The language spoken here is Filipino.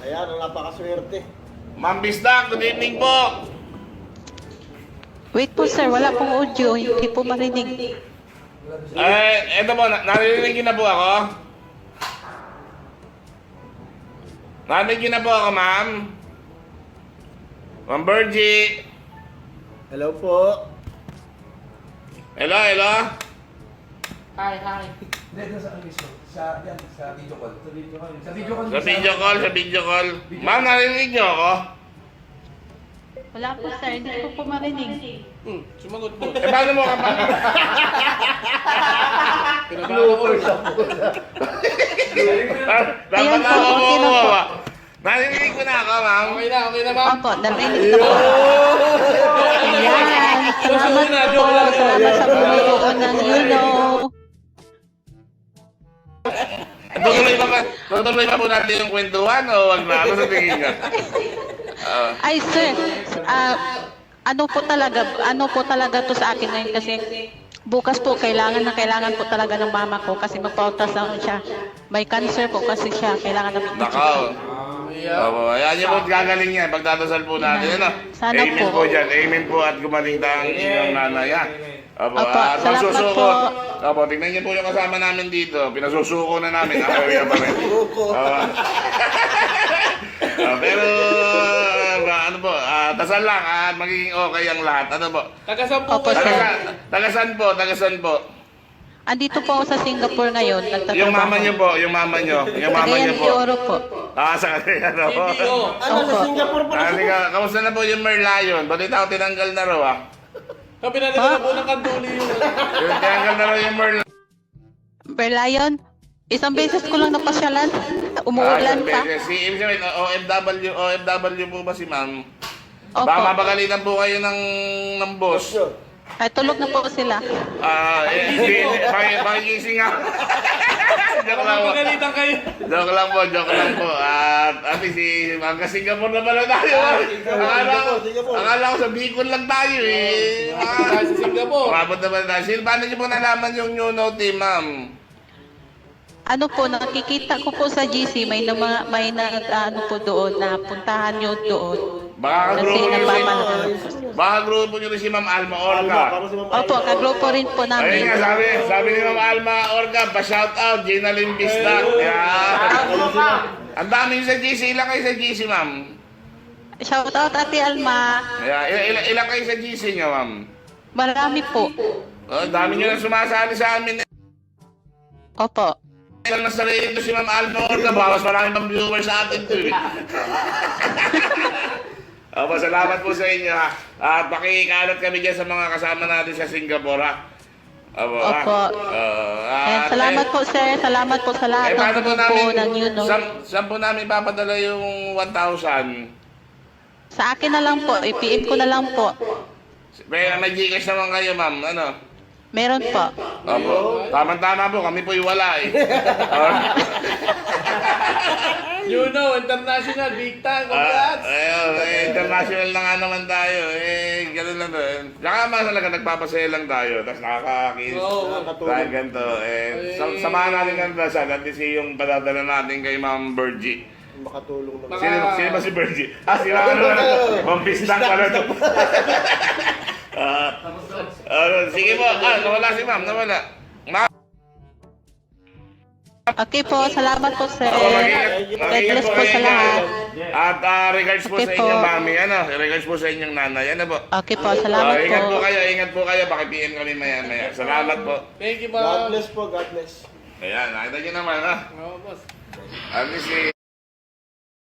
Ayan, ang napakaswerte. Ma'am Bisdak, good evening po. Wait po sir, wala pong audio, hindi po marinig. Eto po, narinig niyo na po ako? Narinig niyo na po ako, ma'am? Ma'am Virgie. Hello po. Hello, hello? Hi. Hindi, doon sa mismo. Sa video call. Sa video call. Sa video call. Ma'am, narinig niyo ako? Wala po sir, hindi ko po marinig. Sumagot po. Paano mo kapag... Pinabago ko. Dapat Ayan po, ako okay na po. mo. Narinig ko na ako, ma'am. Okay na ma'am. Opo, narinig na po. Ayan, salamat po. Salamat sa bumubuo ng Tutuloy pa po natin yung kwentuhan o wag na? Ano sa tingin ka? Ay sir, ano po talaga to sa akin ngayon kasi bukas po kailangan po talaga ng mama ko kasi magpa-ultrasound siya. May cancer po kasi siya, kailangan namin i-check. Nakaw. Opo, ayan niyo po, gagaling yan. Pagdadasal po natin, ano? Sana Amen po. po dyan. Amen po at gumaling ang inyong nanay, ha? Opo, Opo, at salamat magsusuko. po. Opo, tignan niyo po yung kasama namin dito. Pinasusuko na namin. Ayaw yan pa rin. Opo. Pero, ano po, dasal lang at magiging okay ang lahat. Ano po? Tagasan po Opo, kayo. sir. Tagasan po. Andito po ako sa Singapore ngayon, nagtatrabaho. Yung mama niyo po. Yung mama niyo Cagayan de po. Oro po. Sa kanya, ano po? CBO. Ano, sa Opo. Singapore po na siya? Halika, kamusta na po yung Merlion? Balita ko tinanggal na raw, ah. Kami na po ng kanduli yun. Tinanggal na raw yung Merlion. Berlayon, isang beses ko lang napasyalan. Umuulan pa. Si ibig sabihin, OFW po ba si ma'am? Opo. Baka mapagalitan po kayo ng boss. Ay, tulog na po sila. Pakigising nga. Joke lang po. Pagalitan kayo. Joke lang po. At si hanggang Singapore na pala tayo. Akala ko sa Bicol lang tayo eh. Tayo sa Singapore. Umabot na pala tayo. Paano niyo po nalaman yung new note, ma'am? Ano po, nakikita ko po sa GC, may ano po doon, na puntahan nyo doon. Baka Kasi grupo napapanood. niyo rin si Ma'am Alma Orca. Opo, kagrupo rin po Ayun namin. nga, sabi ni Ma'am Alma Orca, pa-shout out, Gina Limbistak. Ang dami sa GC, ilan kayo sa GC, ma'am? Shout out Ate Alma. Ilan kayo sa GC niyo, ma'am? Marami po. Ang dami niyo na sumasali sa amin. Opo. Ilan na sarili ito si Ma'am Alma Orca, bawas marami pang viewers sa atin ito eh. Opo, salamat po sa inyo ha. At pakikalat kami dyan sa mga kasama natin sa Singapore ha. Opo. Opo. Salamat po sir, salamat po sa lahat ng paano po grupo namin, ng Yuno. saan po namin papadala yung 1,000? Sa akin na lang po, i-PM ko na lang po. May Gcash naman kayo, ma'am. Ano? Meron po. Opo. Tama-tama po, kami po'y wala eh. You know, international, big time, congrats. International na nga naman tayo. Ganun lang to. Saka mas talaga nagpapasaya lang tayo. Tapos nakakakinis. Oo. Dahil ganito. Samahan natin ng dasal. At least yung padadala natin kay Ma'am Virgie. Makatulong naman. Sino ba si Virgie? Si Ma'am Ma'am Bisdak pala to. Sige po. Nawala si Ma'am. Nawala. Okay po, salamat po sir. Mag-ingat God bless po kayo sa lahat. At regards po Okay sa po. inyong mami. Regards po sa inyong nanay. Ano po? Okay po, salamat Ingat po po. kayo. Ingat po kayo. Paki-PM kami maya-maya. Salamat po. Thank you, God ma'am. bless po, God bless. Ayan. Nakita nyo naman ha. Oo, boss. At least